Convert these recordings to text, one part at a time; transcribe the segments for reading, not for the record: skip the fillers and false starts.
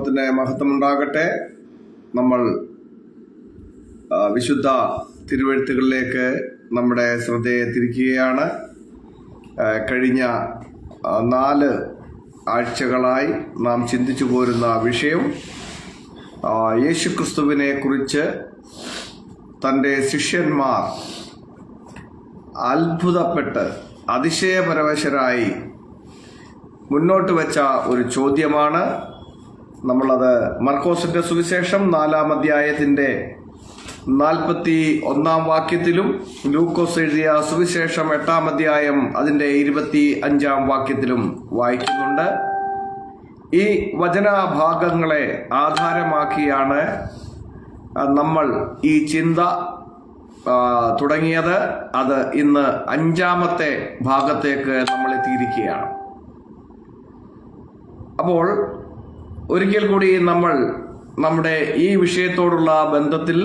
നാമത്തിന് മഹത്വമുണ്ടാകട്ടെ. നമ്മൾ വിശുദ്ധ തിരുവെഴുത്തുകളിലേക്ക് നമ്മുടെ ശ്രദ്ധയെ തിരിക്കുകയാണ്. കഴിഞ്ഞ 4 ആഴ്ചകളായി നാം ചിന്തിച്ചു പോരുന്ന വിഷയം യേശുക്രിസ്തുവിനെ കുറിച്ച് തൻ്റെ ശിഷ്യന്മാർ അത്ഭുതപ്പെട്ട് അതിശയപരവശരായി മുന്നോട്ട് വെച്ച ഒരു ചോദ്യമാണ്. നമ്മളത് മർക്കോസിന്റെ സുവിശേഷം 4-ാം അധ്യായത്തിന്റെ 41-ാം വാക്യത്തിലും ലൂക്കോസ് എഴുതിയ സുവിശേഷം 8-ാം അധ്യായം അതിന്റെ 25-ാം വാക്യത്തിലും വായിക്കുന്നുണ്ട്. ഈ വചനഭാഗങ്ങളെ ആധാരമാക്കിയാണ് നമ്മൾ ഈ ചിന്ത തുടങ്ങിയത്. അത് ഇന്ന് 5-ാമത്തെ ഭാഗത്തേക്ക് നമ്മൾ എത്തിയിരിക്കുകയാണ്. അപ്പോൾ ഒരിക്കൽ കൂടി നമ്മൾ നമ്മുടെ ഈ വിഷയത്തോടുള്ള ബന്ധത്തിൽ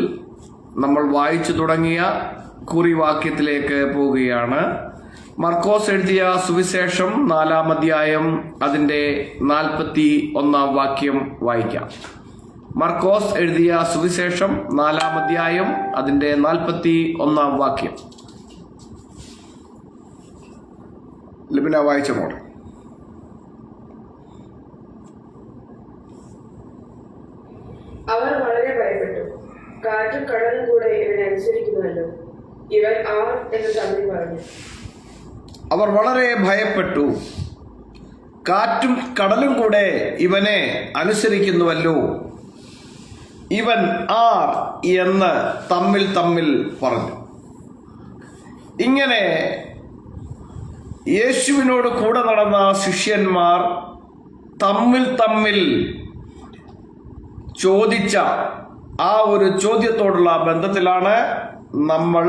നമ്മൾ വായിച്ചു തുടങ്ങിയ കുറിവാക്യത്തിലേക്ക് പോവുകയാണ്. മർക്കോസ് എഴുതിയ സുവിശേഷം 4-ാം അധ്യായം അതിൻ്റെ 41-ാം വാക്യം വായിക്കാം. മർക്കോസ് എഴുതിയ സുവിശേഷം 4-ാം അധ്യായം അതിൻ്റെ 41-ാം വാക്യം. ലിബിന വായിച്ച മോളെ. അവർ വളരെ ഭയപ്പെട്ടു. കാറ്റും കടലും കൂടെ ഇവനെ അനുസരിക്കുന്നുവല്ലോ, ഇവൻ ആർ എന്ന് തമ്മിൽ പറഞ്ഞു. അവർ വളരെ ഭയപ്പെട്ടു. കാറ്റും കടലും കൂടെ ഇവനെ അനുസരിക്കുന്നുവല്ലോ, ഇവൻ ആർ എന്ന് തമ്മിൽ പറഞ്ഞു. ഇങ്ങനെ യേശുവിനോട് കൂടെ നടന്ന ശിഷ്യന്മാർ തമ്മിൽ ചോദിച്ച ആ ഒരു ചോദ്യത്തോടുള്ള ബന്ധത്തിലാണ് നമ്മൾ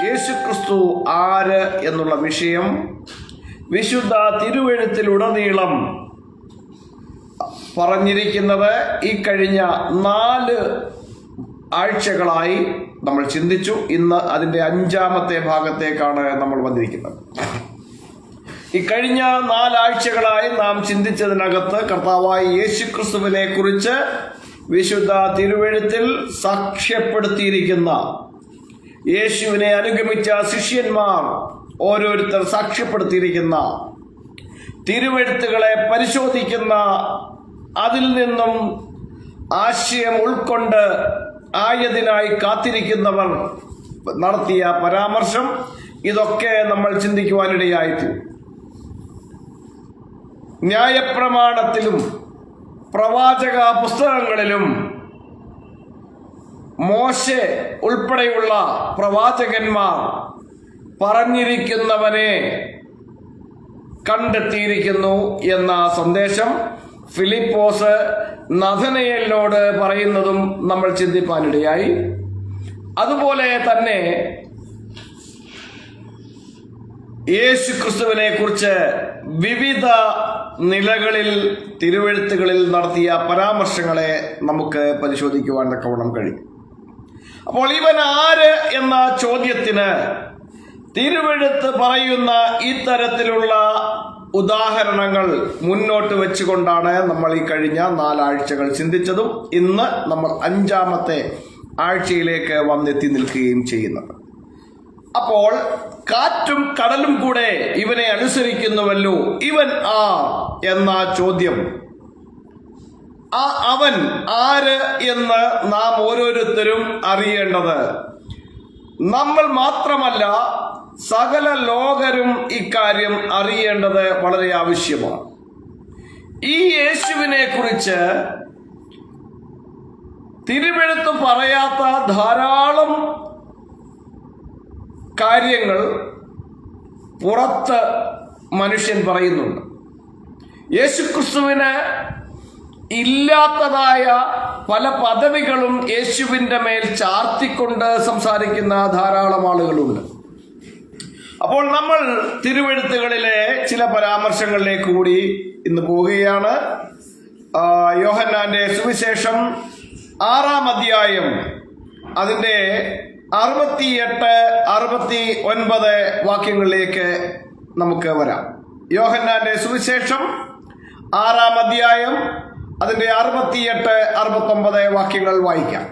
യേശുക്രിസ്തു ആര് എന്നുള്ള വിഷയം വിശുദ്ധ തിരുവെഴുത്തിലുടനീളം പറഞ്ഞിരിക്കുന്നത്. ഈ കഴിഞ്ഞ 4 ആഴ്ചകളായി നമ്മൾ ചിന്തിച്ചു. ഇന്ന് അതിൻ്റെ 5-ാമത്തെ ഭാഗത്തേക്കാണ് നമ്മൾ വന്നിരിക്കുന്നത്. ഈ കഴിഞ്ഞ 4 ആഴ്ചകളായി നാം ചിന്തിച്ചതിനകത്ത് കർത്താവായ യേശുക്രിസ്തുവിനെ കുറിച്ച് വിശുദ്ധ തിരുവെഴുത്തിൽ സാക്ഷ്യപ്പെടുത്തിയിരിക്കുന്ന, യേശുവിനെ അനുഗമിച്ച ശിഷ്യന്മാർ ഓരോരുത്തർ സാക്ഷ്യപ്പെടുത്തിയിരിക്കുന്ന തിരുവെഴുത്തുകളെ പരിശോധിക്കുന്ന, അതിൽ നിന്നും ആശയം ഉൾക്കൊണ്ട് ആയതിനായി കാത്തിരിക്കുന്നവർ നടത്തിയ പരാമർശം, ഇതൊക്കെ നമ്മൾ ചിന്തിക്കുവാനിടയായിത്തീരും. ന്യായപ്രമാണത്തിലും പ്രവാചക പുസ്തകങ്ങളിലും മോശെ ഉൾപ്പെടെയുള്ള പ്രവാചകന്മാർ പറഞ്ഞിരിക്കുന്നവനെ കണ്ടെത്തിയിരിക്കുന്നു എന്ന സന്ദേശം ഫിലിപ്പോസ് നഥനയേലിനോട് പറയുന്നതും നമ്മൾ ചിന്തിപ്പാനിടയായി. അതുപോലെ തന്നെ യേശുക്രിസ്തുവിനെ കുറിച്ച് വിവിധ നിലകളിൽ തിരുവെഴുത്തുകളിൽ നടത്തിയ പരാമർശങ്ങളെ നമുക്ക് പരിശോധിക്കുവാൻ തക്കവണ്ണം കഴിയും. അപ്പോൾ ഇവൻ ആര് എന്ന ചോദ്യത്തിന് തിരുവെഴുത്ത് പറയുന്ന ഇത്തരത്തിലുള്ള ഉദാഹരണങ്ങൾ മുന്നോട്ട് വെച്ചുകൊണ്ടാണ് നമ്മൾ ഈ കഴിഞ്ഞ 4 ആഴ്ചകൾ ചിന്തിച്ചതും ഇന്ന് നമ്മൾ 5-ാമത്തെ ആഴ്ചയിലേക്ക് വന്നെത്തി നിൽക്കുകയും ചെയ്യുന്നത്. അപ്പോൾ കാറ്റും കടലും കൂടെ ഇവനെ അനുസരിക്കുന്നുവല്ലോ, ഇവൻ ആർ എന്ന ചോദ്യം, ആ അവൻ ആര് എന്ന് നാം ഓരോരുത്തരും അറിയേണ്ടത് നമ്മൾ മാത്രമല്ല, സകല ലോകരും ഇക്കാര്യം അറിയേണ്ടത് വളരെ ആവശ്യമാണ്. ഈ യേശുവിനെ കുറിച്ച് തിരുവെഴുത്ത് പറയാത്ത ധാരാളം കാര്യങ്ങൾ പുറത്ത് മനുഷ്യൻ പറയുന്നുണ്ട്. യേശുക്രിസ്തുവിന് ഇല്ലാത്തതായ പല പദവികളും യേശുവിൻ്റെ മേൽ ചാർത്തിക്കൊണ്ട് സംസാരിക്കുന്ന ധാരാളം ആളുകളുണ്ട്. അപ്പോൾ നമ്മൾ തിരുവെഴുത്തുകളിലെ ചില പരാമർശങ്ങളിലേക്ക് കൂടി ഇന്ന് പോവുകയാണ്. യോഹന്നാന്റെ സുവിശേഷം 6-ാം അധ്യായം അതിൻ്റെ 68, 69 വാക്യങ്ങളിലേക്ക് നമുക്ക് വരാം. യോഹന്നാന്റെ സുവിശേഷം 6-ാം അധ്യായം അതിന്റെ 68, 69 വാക്യങ്ങൾ വായിക്കാം.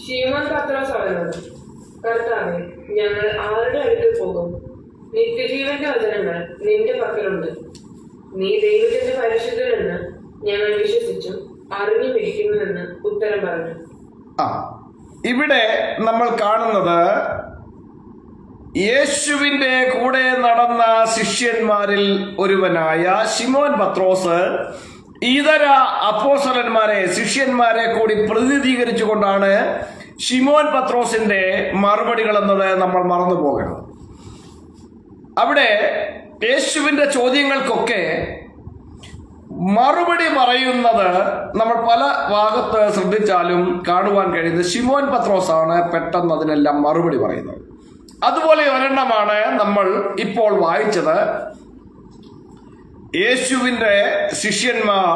ശിമോൻ പത്രോസ് അവനോട്, കർത്താവേ, ഞങ്ങൾ ആരുടെ അടുക്കൽ പോകും? നിത്യജീവന്റെ വചനങ്ങൾ നിന്റെ പക്കലുണ്ട്. നീ ദൈവത്തിന്റെ പരിശുദ്ധനെന്ന് ഞങ്ങൾ വിശ്വസിച്ചു അറിഞ്ഞു പിടിക്കുന്നുവെന്ന് ഉത്തരം പറഞ്ഞു. ഇവിടെ നമ്മൾ കാണുന്നത് യേശുവിന്റെ കൂടെ നടന്ന ശിഷ്യന്മാരിൽ ഒരുവനായ ശിമോൻ പത്രോസ് ഇതര അപ്പോസ്തലന്മാരെ, ശിഷ്യന്മാരെ കൂടി പ്രതിനിധീകരിച്ചുകൊണ്ടാണ് ശിമോൻ പത്രോസിന്റെ മറുപടികൾ എന്നത് നമ്മൾ മറന്നു പോകരുത്. അവിടെ യേശുവിന്റെ ചോദ്യങ്ങൾക്കൊക്കെ മറുപടി പറയുന്നത് നമ്മൾ പല ഭാഗത്ത് ശ്രദ്ധിച്ചാലും കാണുവാൻ കഴിയുന്നത് ശിമോൻ പത്രോസാണ് പെട്ടെന്ന് അതിനെല്ലാം മറുപടി പറയുന്നത്. അതുപോലെ ഒരെണ്ണമാണ് നമ്മൾ ഇപ്പോൾ വായിച്ചത്. യേശുവിന്റെ ശിഷ്യന്മാർ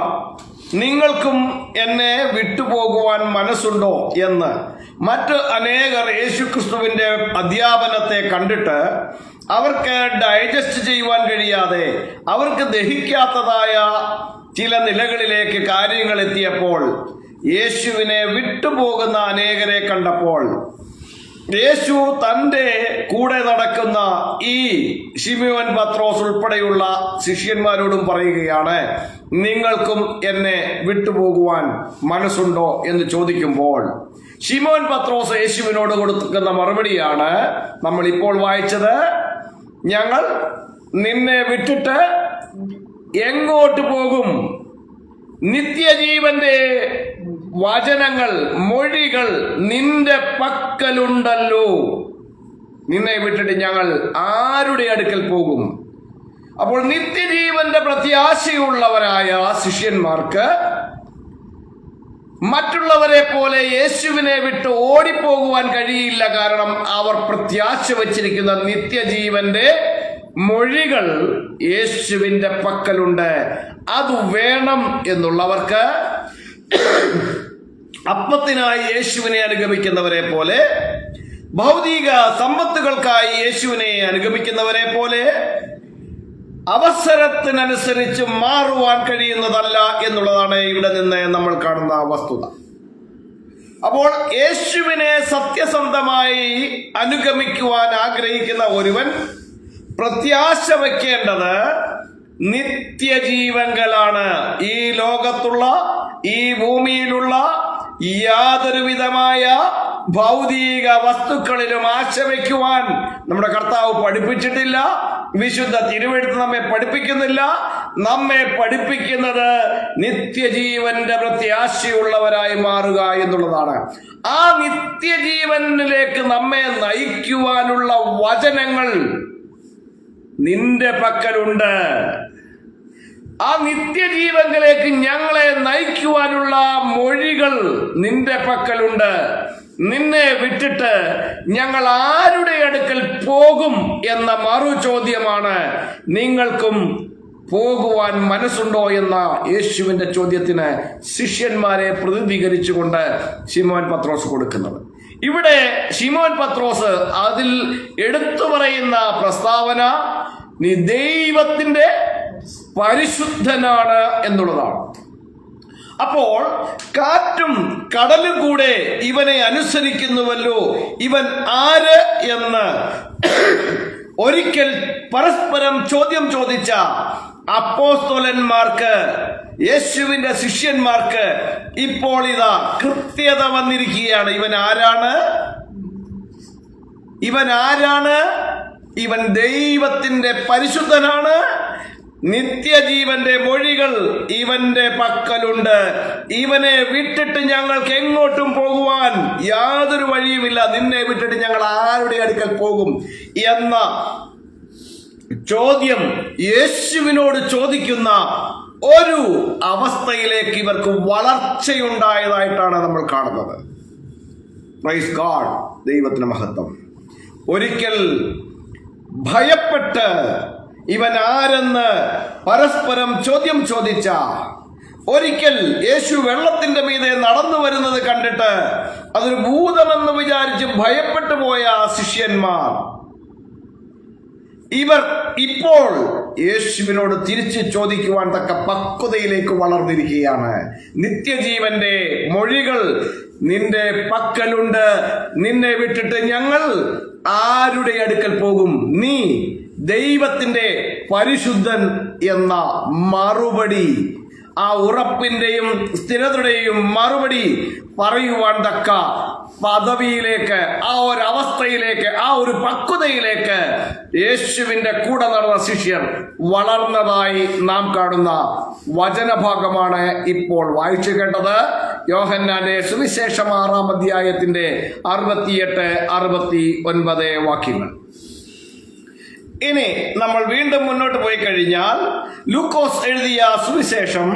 നിങ്ങൾക്കും എന്നെ വിട്ടുപോകുവാൻ മനസ്സുണ്ടോ എന്ന് മറ്റ് അനേകർ യേശുക്രിസ്തുവിന്റെ അധ്യാപനത്തെ കണ്ടിട്ട് അവർക്ക് ഡൈജസ്റ്റ് ചെയ്യുവാൻ കഴിയാതെ അവർക്ക് ദഹിക്കാത്തതായ ചില നിലകളിലേക്ക് കാര്യങ്ങൾ എത്തിയപ്പോൾ യേശുവിനെ വിട്ടുപോകുന്ന അനേകരെ കണ്ടപ്പോൾ യേശു തന്റെ കൂടെ നടക്കുന്ന ഈ ശിമോൻ പത്രോസ് ഉൾപ്പെടെയുള്ള ശിഷ്യന്മാരോടും പറയുകയാണ്, നിങ്ങൾക്കും എന്നെ വിട്ടുപോകുവാൻ മനസ്സുണ്ടോ എന്ന് ചോദിക്കുമ്പോൾ ശിമോൻ പത്രോസ് യേശുവിനോട് കൊടുക്കുന്ന മറുപടിയാണ് നമ്മൾ ഇപ്പോൾ വായിച്ചത്. ഞങ്ങൾ നിന്നെ വിട്ടിട്ട് എങ്ങോട്ട് പോകും? നിത്യജീവന്റെ വചനങ്ങൾ, മൊഴികൾ നിന്റെ പക്കലുണ്ടല്ലോ. നിന്നെ വിട്ടിട്ട് ഞങ്ങൾ ആരുടെ അടുക്കൽ പോകും? അപ്പോൾ നിത്യജീവന്റെ പ്രത്യാശയുള്ളവരായ ശിഷ്യന്മാർക്ക് മറ്റുള്ളവരെ പോലെ യേശുവിനെ വിട്ട് ഓടിപ്പോകുവാൻ കഴിയില്ല. കാരണം അവർ പ്രത്യാശ വച്ചിരിക്കുന്ന നിത്യജീവന്റെ മൊഴികൾ യേശുവിന്റെ പക്കലുണ്ട്. അത് വേണം എന്നുള്ളവർക്ക് അപ്പത്തിനായി യേശുവിനെ അനുഗമിക്കുന്നവരെ പോലെ, ഭൗതിക സമ്പത്തുകൾക്കായി യേശുവിനെ അനുഗമിക്കുന്നവരെ പോലെ അവസരത്തിനനുസരിച്ച് മാറുവാൻ കഴിയുന്നതല്ല എന്നുള്ളതാണ് ഇവിടെ നിന്ന് നമ്മൾ കാണുന്ന വസ്തുത. അപ്പോൾ യേശുവിനെ സത്യസന്ധമായി അനുഗമിക്കുവാൻ ആഗ്രഹിക്കുന്ന ഒരുവൻ പ്രത്യാശ വയ്ക്കേണ്ടത് നിത്യജീവങ്കലാണ്. ഈ ലോകത്തുള്ള, ഈ ഭൂമിയിലുള്ള യാതൊരു വിധമായ ഭൗതിക വസ്തുക്കളിലും ആശ വയ്ക്കുവാൻ നമ്മുടെ കർത്താവ് പഠിപ്പിച്ചിട്ടില്ല. വിശുദ്ധ തിരുവെഴുത്ത് നമ്മെ പഠിപ്പിക്കുന്നില്ല. നമ്മെ പഠിപ്പിക്കുന്നത് നിത്യജീവന്റെ പ്രത്യാശയുള്ളവരായി മാറുക എന്നുള്ളതാണ്. ആ നിത്യജീവനിലേക്ക് നമ്മെ നയിക്കുവാനുള്ള വചനങ്ങൾ നിന്റെ പക്കലുണ്ട്. ആ നിത്യജീവനിലേക്ക് ഞങ്ങളെ നയിക്കുവാനുള്ള മൊഴികൾ നിന്റെ പക്കലുണ്ട്. നിന്നെ വിട്ടിട്ട് ഞങ്ങൾ ആരുടെ അടുക്കൽ പോകും എന്ന മറു ചോദ്യമാണ് നിങ്ങൾക്കും പോകുവാൻ മനസ്സുണ്ടോ എന്ന യേശുവിന്റെ ചോദ്യത്തിന് ശിഷ്യന്മാരെ പ്രതിനിധീകരിച്ചുകൊണ്ട് ശിമോൻ പത്രോസ് കൊടുക്കുന്നത്. ഇവിടെ ശിമോൻ പത്രോസ് അതിൽ എടുത്തു പറയുന്ന പ്രസ്താവന നീ ദൈവത്തിന്റെ പരിശുദ്ധനാണ് എന്നുള്ളതാണ്. അപ്പോൾ കാറ്റും കടലും കൂടെ ഇവനെ അനുസരിക്കുന്നുവല്ലോ, ഇവൻ ആര് എന്ന് ഒരിക്കൽ പരസ്പരം ചോദ്യം ചോദിച്ച അപ്പോസ്തലന്മാർക്ക്, യേശുവിന്റെ ശിഷ്യന്മാർക്ക് ഇപ്പോൾ ഇതാ കൃത്യത വന്നിരിക്കുകയാണ്. ഇവൻ ആരാണ്? ഇവൻ ദൈവത്തിന്റെ പരിശുദ്ധനാണ്. നിത്യജീവന്റെ മൊഴികൾ ഇവന്റെ പക്കലുണ്ട്. ഇവനെ വിട്ടിട്ട് ഞങ്ങൾക്ക് എങ്ങോട്ടും പോകുവാൻ യാതൊരു വഴിയുമില്ല. നിന്നെ വിട്ടിട്ട് ഞങ്ങൾ ആരുടെ അടുക്കൽ പോകും എന്ന ചോദ്യം യേശുവിനോട് ചോദിക്കുന്ന ഒരു അവസ്ഥയിലേക്ക് ഇവർക്ക് വളർച്ചയുണ്ടായതായിട്ടാണ് നമ്മൾ കാണുന്നത്. പ്രൈസ് ഗോഡ്, ദൈവത്തിന് മഹത്വം. ഒരിക്കൽ ഭയപ്പെട്ട് ഇവൻ ആരെന്ന് പരസ്പരം ചോദ്യം ചോദിച്ച, ഒരിക്കൽ യേശു വെള്ളത്തിന്റെ മീതെ നടന്നു വരുന്നത് കണ്ടിട്ട് അതൊരു ഭൂതമെന്ന് വിചാരിച്ച് ഭയപ്പെട്ടു പോയ ശിഷ്യന്മാർ ഇവർ ഇപ്പോൾ യേശുവിനോട് തിരിച്ചു ചോദിക്കുവാൻ തക്ക പക്വതയിലേക്ക് വളർന്നിരിക്കുകയാണ്. നിത്യജീവന്റെ മൊഴികൾ നിന്റെ പക്കലുണ്ട്, നിന്നെ വിട്ടിട്ട് ഞങ്ങൾ ആരുടെ അടുക്കൽ പോകും? നീ ദൈവത്തിന്റെ പരിശുദ്ധൻ എന്ന മറുപടി, ആ ഉറപ്പിന്റെയും സ്ഥിരതയുടെയും മറുപടി പറയുവാൻ തക്ക പദവിയിലേക്ക്, ആ ഒരു അവസ്ഥയിലേക്ക്, ആ ഒരു പക്വതയിലേക്ക് യേശുവിന്റെ കൂടെ നടന്ന ശിഷ്യർ വളർന്നതായി നാം കാണുന്ന വചനഭാഗമാണ് ഇപ്പോൾ വായിച്ചു കേട്ടത്. യോഹന്നാന്റെ സുവിശേഷം 6-ാം അധ്യായത്തിന്റെ 68-69 വാക്യങ്ങൾ. ഇനി നമ്മൾ വീണ്ടും മുന്നോട്ട് പോയി കഴിഞ്ഞാൽ ലൂക്കോസ് എഴുതിയ സുവിശേഷം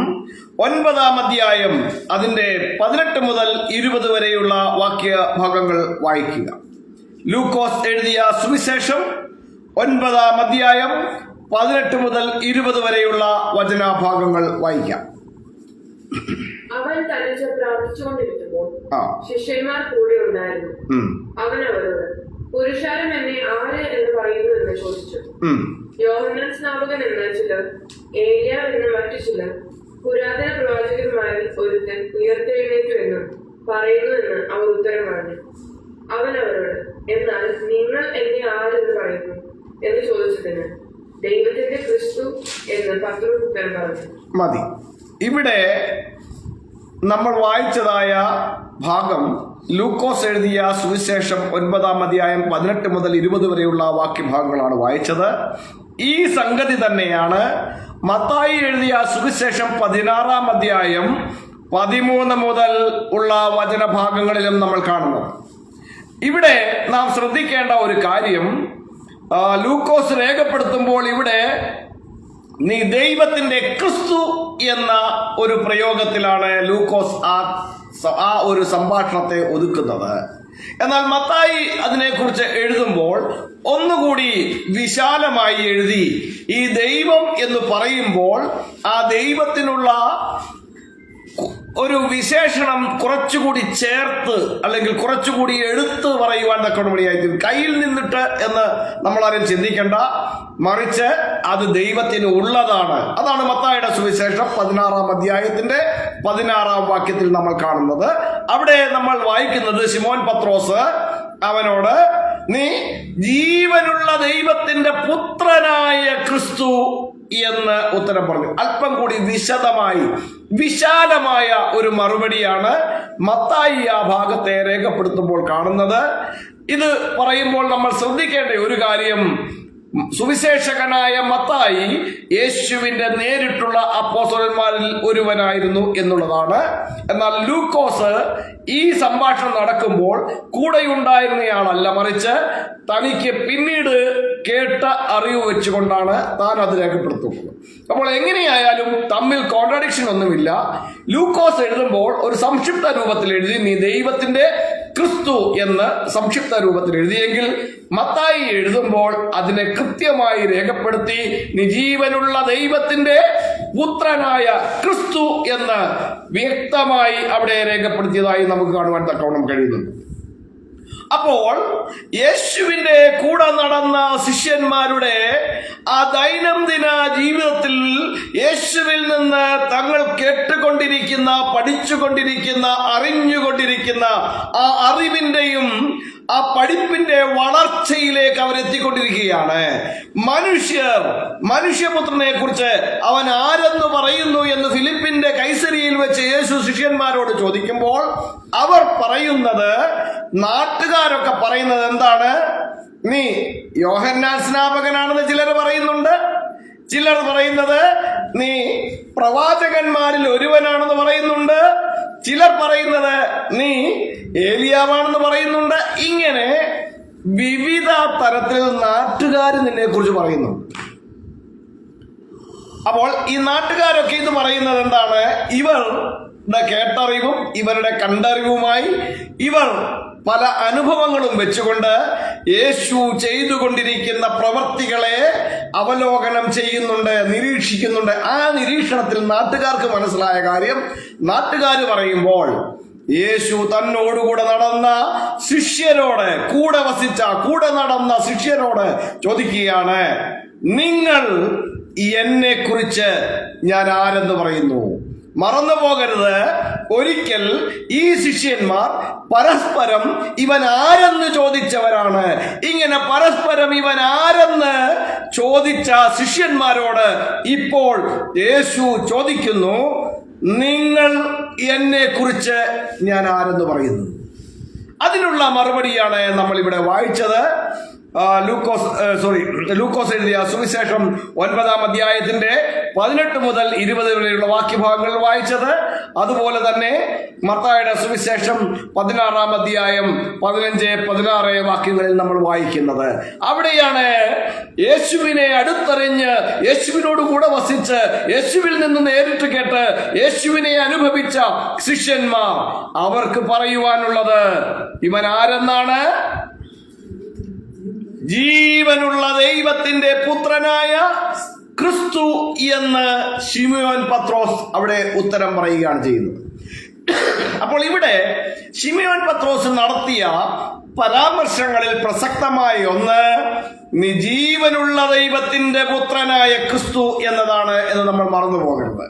9-ാം അധ്യായം അതിന്റെ 18 മുതൽ 20 വരെയുള്ള വാക്യഭാഗങ്ങൾ വായിക്കുക. ലൂക്കോസ് എഴുതിയ സുവിശേഷം 9-ാം അധ്യായം 18 മുതൽ 20 വരെയുള്ള വചനഭാഗങ്ങൾ വായിക്കാം. അവൻ തനിച്ച് പ്രാർത്ഥിച്ചുകൊണ്ടിരിക്കുമ്പോൾ ശിഷ്യന്മാർ കൂടെ ഉണ്ടായിരുന്നു. അവൻ അവരോട്, പുരുഷാരം എന്നെ ആര് എന്ന് പറയുന്നു എന്ന് ചോദിച്ചു. യോഹന്നാൻ സ്നാപകൻ എന്ന ചിലർ, ഏലിയ എന്ന് മറ്റു ചിലർ, പുരാതന പ്രവാചകന്മാരിൽ ഒരുത്തൻ ഉയർത്തെഴുന്നേറ്റു എന്നും പറയുന്നു എന്ന് അവർ ഉത്തരം പറഞ്ഞു. അവൻ അവരോട്, എന്നാൽ നിങ്ങൾ എന്നെ ആരെന്ന് പറയുന്നു എന്ന് ചോദിച്ചതിന് ദൈവത്തിന്റെ ക്രിസ്തു എന്ന് പത്രോസ് ഉത്തരം പറഞ്ഞു. മതി. ഇവിടെ നമ്മൾ വായിച്ചതായ ഭാഗം ലൂക്കോസ് എഴുതിയ സുവിശേഷം 9-ാം അധ്യായം 18 മുതൽ 20 വരെയുള്ള വാക്യഭാഗങ്ങളാണ് വായിച്ചത്. ഈ സംഗതി തന്നെയാണ് മത്തായി എഴുതിയ സുവിശേഷം 16-ാം അധ്യായം 13 മുതൽ ഉള്ള വചനഭാഗങ്ങളിലും നമ്മൾ കാണുന്നത്. ഇവിടെ നാം ശ്രദ്ധിക്കേണ്ട ഒരു കാര്യം, ലൂക്കോസ് രേഖപ്പെടുത്തുമ്പോൾ ഇവിടെ നീ ദൈവത്തിന്റെ ക്രിസ്തു എന്ന ഒരു പ്രയോഗത്തിലാണ് ലൂക്കോസ് ആ ഒരു സംഭാഷണത്തെ ഒതുക്കുന്നത്. എന്നാൽ മത്തായി അതിനെക്കുറിച്ച് എഴുതുമ്പോൾ ഒന്നുകൂടി വിശാലമായി എഴുതി. ഈ ദൈവം എന്ന് പറയുമ്പോൾ ആ ദൈവത്തിനുള്ള ഒരു വിശേഷണം കുറച്ചുകൂടി ചേർത്ത് അല്ലെങ്കിൽ കുറച്ചുകൂടി എടുത്ത് പറയുവാൻ തക്കവണ്ണമായിരിക്കും. കയ്യിൽ നിന്നിട്ട് എന്ന് നമ്മളാരും ചിന്തിക്കേണ്ട, മറിച്ച് അത് ദൈവത്തിന് ഉള്ളതാണ്. അതാണ് മത്തായിയുടെ സുവിശേഷം 16-ാം അധ്യായത്തിന്റെ 16-ാം വാക്യത്തിൽ നമ്മൾ കാണുന്നത്. അവിടെ നമ്മൾ വായിക്കുന്നത് ശിമോൻ പത്രോസ് അവനോട്, നീ ജീവനുള്ള ദൈവത്തിന്റെ പുത്രനായ ക്രിസ്തു എന്ന് ഉത്തരം പറഞ്ഞു. അല്പം കൂടി വിശദമായി വിശാലമായ ഒരു മറുപടിയാണ് മത്തായി ആ ഭാഗത്തെ രേഖപ്പെടുത്തുമ്പോൾ കാണുന്നത്. ഇത് പറയുമ്പോൾ നമ്മൾ ശ്രദ്ധിക്കേണ്ട ഒരു കാര്യം, സുവിശേഷകനായ മത്തായി യേശുവിന്റെ നേരിട്ടുള്ള അപ്പോസ്തലന്മാരിൽ ഒരുവനായിരുന്നു എന്നുള്ളതാണ്. എന്നാൽ ലൂക്കോസ് ഈ സംഭാഷണം നടക്കുമ്പോൾ കൂടെയുണ്ടായിരുന്നയാളല്ല, മറിച്ച് തനിക്ക് പിന്നീട് കേട്ട അറിവ് വെച്ചുകൊണ്ടാണ് താൻ അത് രേഖപ്പെടുത്തുന്നത്. അപ്പോൾ എങ്ങനെയായാലും തമ്മിൽ കോൺട്രഡിക്ഷൻ ഒന്നുമില്ല. ലൂക്കോസ് എഴുതുമ്പോൾ ഒരു സംക്ഷിപ്ത രൂപത്തിൽ എഴുതി, നീ ദൈവത്തിന്റെ ക്രിസ്തു എന്ന് സംക്ഷിപ്ത രൂപത്തിൽ എഴുതിയെങ്കിൽ മത്തായി എഴുതുമ്പോൾ അതിനെ കൃത്യമായി രേഖപ്പെടുത്തി, നിജീവനുള്ള ദൈവത്തിന്റെ പുത്രനായ ക്രിസ്തു എന്ന് വ്യക്തമായി അവിടെ രേഖപ്പെടുത്തിയതായി നമുക്ക് കാണുവാൻ തക്കവണ്ണം കഴിയുന്നുണ്ട്. അപ്പോൾ യേശുവിന്റെ കൂടെ നടന്ന ശിഷ്യന്മാരുടെ ആ ദൈനംദിന ജീവിതത്തിൽ യേശുവിൽ നിന്ന് തങ്ങൾ കേട്ടുകൊണ്ടിരിക്കുന്ന, പഠിച്ചുകൊണ്ടിരിക്കുന്ന, അറിഞ്ഞുകൊണ്ടിരിക്കുന്ന ആ അറിവിന്റെയും ആ പഠിപ്പിന്റെ വളർച്ചയിലേക്ക് അവരെത്തിക്കൊണ്ടിരിക്കുകയാണ്. മനുഷ്യപുത്രനെ കുറിച്ച് അവൻ ആരെന്ന് പറയുന്നു എന്ന് ഫിലിപ്പിന്റെ കൈസരിയിൽ വെച്ച് യേശു ശിഷ്യന്മാരോട് ചോദിക്കുമ്പോൾ അവർ പറയുന്നത്, നാട്ടുകാരൊക്കെ പറയുന്നത് എന്താണ്? നീ യോഹന്നാൻ സ്നാപകനാണെന്ന് ചിലർ പറയുന്നുണ്ട്, ചിലർ പറയുന്നത് നീ പ്രവാചകന്മാരിൽ ഒരുവനാണെന്ന് പറയുന്നുണ്ട്, ചിലർ പറയുന്നത് നീ ഏലിയാവാണെന്ന് പറയുന്നുണ്ട്. ഇങ്ങനെ വിവിധ തരത്തിൽ നാട്ടുകാർ നിന്നെ കുറിച്ച് പറയുന്നുണ്ട്. അപ്പോൾ ഈ നാട്ടുകാരൊക്കെ ഇത് പറയുന്നത് എന്താണ്? ഇവരുടെ കേട്ടറിവും ഇവരുടെ കണ്ടറിവുമായി ഇവർ പല അനുഭവങ്ങളും വെച്ചുകൊണ്ട് യേശു ചെയ്തുകൊണ്ടിരിക്കുന്ന പ്രവൃത്തികളെ അവലോകനം ചെയ്യുന്നുണ്ട്, നിരീക്ഷിക്കുന്നുണ്ട്. ആ നിരീക്ഷണത്തിൽ നാട്ടുകാർക്ക് മനസ്സിലായ കാര്യം, നാട്ടുകാർ പറയുമ്പോൾ യേശു തന്നോടുകൂടെ നടന്ന ശിഷ്യരോട്, കൂടെ വസിച്ച, കൂടെ നടന്ന ശിഷ്യരോട് ചോദിക്കുകയാണ്, നിങ്ങൾ എന്നെ കുറിച്ച് ഞാൻ ആരെന്ന് പറയുന്നു? മറന്നു പോകരുത്, ഒരിക്കൽ ഈ ശിഷ്യന്മാർ പരസ്പരം ഇവൻ ആരെന്ന് ചോദിച്ചവരാണ്. ഇങ്ങനെ പരസ്പരം ഇവൻ ആരെന്ന് ചോദിച്ച ശിഷ്യന്മാരോട് ഇപ്പോൾ യേശു ചോദിക്കുന്നു, നിങ്ങൾ എന്നെ കുറിച്ച് ഞാൻ ആരെന്ന് പറയുന്നു? അതിനുള്ള മറുപടിയാണ് നമ്മൾ ഇവിടെ വായിച്ചത്. ലൂക്കോസ് എഴുതിയ സുവിശേഷം 9-ാം അധ്യായത്തിന്റെ 18 മുതൽ 20 വരെയുള്ള വാക്യഭാഗങ്ങൾ വായിച്ചത്. അതുപോലെ തന്നെ മത്തായിയുടെ സുവിശേഷം 16-ാം അധ്യായം 15-16 വാക്യങ്ങളിൽ നമ്മൾ വായിക്കുന്നത്. അവിടെയാണ് യേശുവിനെ അടുത്തറിഞ്ഞ്, യേശുവിനോട് കൂടെ വസിച്ച്, യേശുവിൽ നിന്ന് നേരിട്ട് കേട്ട് യേശുവിനെ അനുഭവിച്ച ശിഷ്യന്മാർ അവർക്ക് പറയുവാനുള്ളത് ഇവൻ ആരെന്നാണ്? ജീവനുള്ള ദൈവത്തിന്റെ പുത്രനായ ക്രിസ്തു എന്ന് ശിമയോൻ പത്രോസ് അവിടെ ഉത്തരം പറയുകയാണ് ചെയ്യുന്നത്. അപ്പോൾ ഇവിടെ ശിമയോൻ പത്രോസ് നടത്തിയ പരാമർശങ്ങളിൽ പ്രസക്തമായ ഒന്ന്, നീ ജീവനുള്ള ദൈവത്തിന്റെ പുത്രനായ ക്രിസ്തു എന്നതാണ് എന്ന് നമ്മൾ മറന്നു പോകരുത്.